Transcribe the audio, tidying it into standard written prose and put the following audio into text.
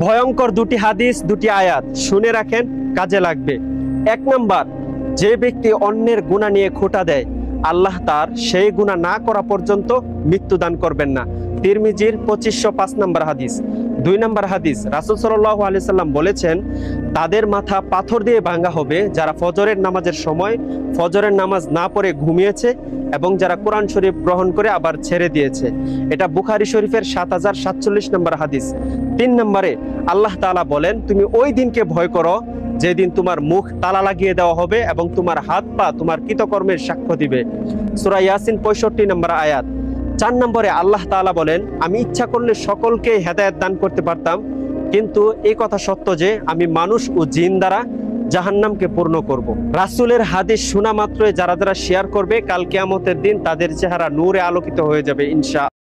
ভয়ঙ্কর দুটি হাদিস, দুটি আয়াত শুনে রাখেন, কাজে লাগবে। 1 নাম্বার, যে ব্যক্তি অন্যের গুনাহ নিয়ে খোঁটা দেয়, আল্লাহ তার সেই গুনাহ না করা পর্যন্ত মৃত্যুদান করবেন না। তিরমিজির 2505 নম্বর হাদিস। 2 নম্বর হাদিস, রাসূল সাল্লাল্লাহু আলাইহি সাল্লাম বলেছেন, তাদের মাথা পাথর দিয়ে ভাঙা হবে যারা ফজরের নামাজের সময় ফজরের নামাজ না পড়ে ঘুমিয়েছে এবং যারা কোরআন শরীফ গ্রহণ করে আবার ছেড়ে দিয়েছে। এটা বুখারী শরীফের 7047 নম্বর হাদিস। 3 নম্বরে আল্লাহ তাআলা বলেন, তুমি ওই দিনকে ভয় করো যেদিন তোমার মুখ তালা লাগিয়ে দেওয়া হবে এবং তোমার হাত পা তোমার কৃতকর্মের সাক্ষ্য দিবে। সূরা ইয়াসিন 65 নম্বর আয়াত। 4 নম্বরে আল্লাহ তাআলা বলেন, আমি ইচ্ছা করলে সকলকে হেদায়েত দান করতে পারতাম, কিন্তু এই কথা সত্য যে আমি মানুষ ও জিন দ্বারা জাহান্নামকে পূর্ণ করব। রাসূলের হাদিস শোনা মাত্রই যারা যারা শেয়ার করবে, কাল কিয়ামতের দিন তাদের চেহারা নূরে আলোকিত হয়ে যাবে ইনশাআল্লাহ।